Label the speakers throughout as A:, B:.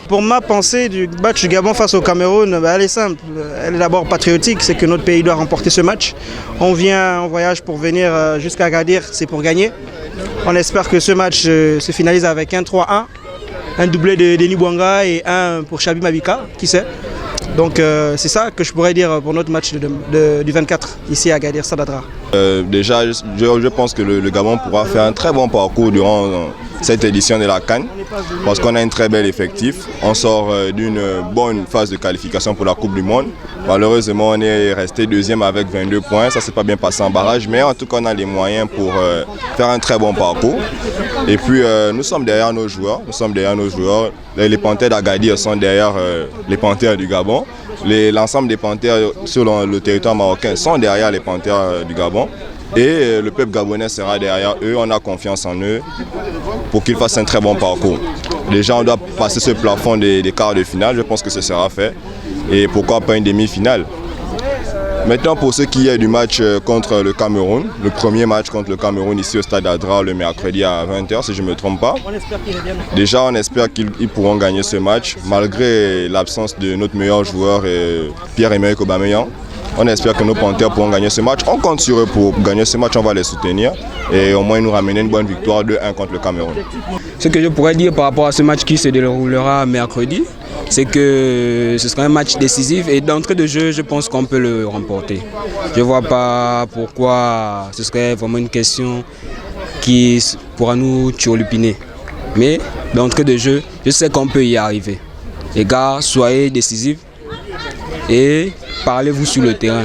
A: Pour ma pensée du match du Gabon face au Cameroun, elle est simple. Elle est d'abord patriotique, c'est que notre pays doit remporter ce match. On vient en voyage pour venir jusqu'à Agadir, c'est pour gagner. On espère que ce match se finalise avec un 3-1, un doublé de Denis Bouanga et un pour Chabi Mabika, qui sait. Donc c'est ça que je pourrais dire pour notre match du 24 ici à Agadir Sadadra.
B: Déjà, je pense que le Gabon pourra faire un très bon parcours durant cette édition de la CAN parce qu'on a un très bel effectif. On sort d'une bonne phase de qualification pour la Coupe du Monde. Malheureusement, on est resté deuxième avec 22 points. Ça ne s'est pas bien passé en barrage, mais en tout cas, on a les moyens pour faire un très bon parcours. Et puis, nous sommes derrière nos joueurs. Les Panthères d'Agadir sont derrière les Panthères du Gabon. L'ensemble des Panthères sur le territoire marocain sont derrière les Panthères du Gabon. Et le peuple gabonais sera derrière eux. On a confiance en eux pour qu'ils fassent un très bon parcours. Déjà, on doit passer ce plafond des quarts de finale. Je pense que ce sera fait. Et pourquoi pas une demi-finale. Maintenant, pour ce qui est du match contre le Cameroun, le premier match contre le Cameroun ici au stade Adra le mercredi à 20h, si je ne me trompe pas. Déjà, on espère qu'ils pourront gagner ce match, malgré l'absence de notre meilleur joueur, Pierre-Emerick Aubameyang. On espère que nos Panthères pourront gagner ce match. On compte sur eux pour gagner ce match, on va les soutenir et au moins nous ramener une bonne victoire 2-1 contre le Cameroun.
C: Ce que je pourrais dire par rapport à ce match qui se déroulera mercredi, c'est que ce sera un match décisif et d'entrée de jeu, je pense qu'on peut le remporter. Je ne vois pas pourquoi ce serait vraiment une question qui pourra nous turlupiner. Mais d'entrée de jeu, je sais qu'on peut y arriver. Les gars, soyez décisifs et parlez-vous sur le terrain.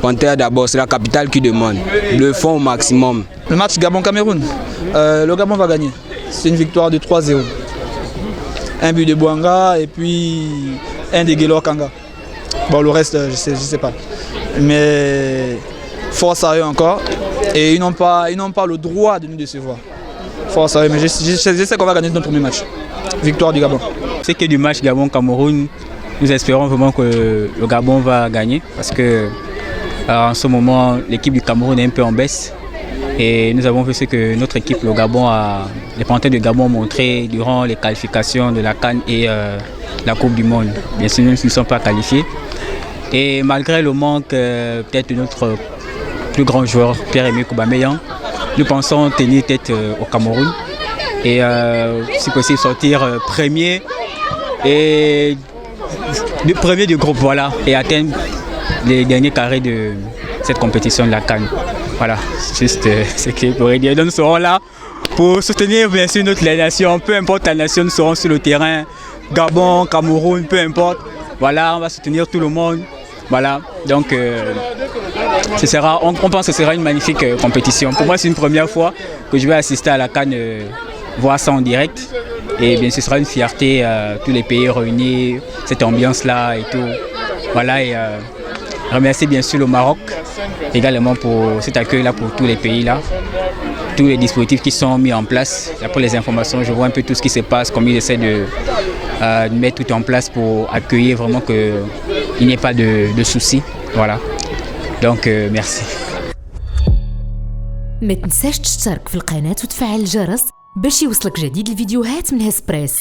C: Panthère d'abord, c'est la capitale qui demande. Le fond au maximum.
D: Le match Gabon-Cameroun, le Gabon va gagner. C'est une victoire de 3-0. Un but de Bouanga et puis un de Guélor Kanga. Bon, le reste, je sais pas. Mais force à eux encore. Et ils n'ont pas le droit de nous décevoir. Force à eux, mais je sais qu'on va gagner notre premier match. Victoire du Gabon.
E: C'est que du match Gabon-Cameroun, nous espérons vraiment que le Gabon va gagner. Parce que en ce moment, l'équipe du Cameroun est un peu en baisse. Et nous avons vu ce que notre équipe, les Panthères de Gabon ont montré durant les qualifications de la CAN et la Coupe du Monde. Bien sûr, nous ne sommes pas qualifiés. Et malgré le manque peut-être de notre plus grand joueur, Pierre-Emerick Aubameyang, nous pensons tenir tête au Cameroun et si possible sortir premier du groupe, voilà, et atteindre les derniers carrés de cette compétition de la CAN. Voilà, juste ce que je pourrais dire. Nous serons là pour soutenir bien sûr notre nation, peu importe la nation, nous serons sur le terrain, Gabon, Cameroun, peu importe. Voilà, on va soutenir tout le monde. Voilà, donc on pense que ce sera une magnifique compétition. Pour moi, c'est une première fois que je vais assister à la CAN, voir ça en direct. Et bien, ce sera une fierté, tous les pays réunis, cette ambiance-là et tout. Voilà, et remercier bien sûr le Maroc également pour cet accueil-là pour tous les pays-là. Tous les dispositifs qui sont mis en place. Après les informations, je vois un peu tout ce qui se passe, comme ils essaient de mettre tout en place pour accueillir vraiment qu'il n'y ait pas de soucis. Voilà. Donc, merci.
F: ما تنساش تشترك في القناة وتفعل الجرس باش يوصلك جديد الفيديوهات من هسبريس.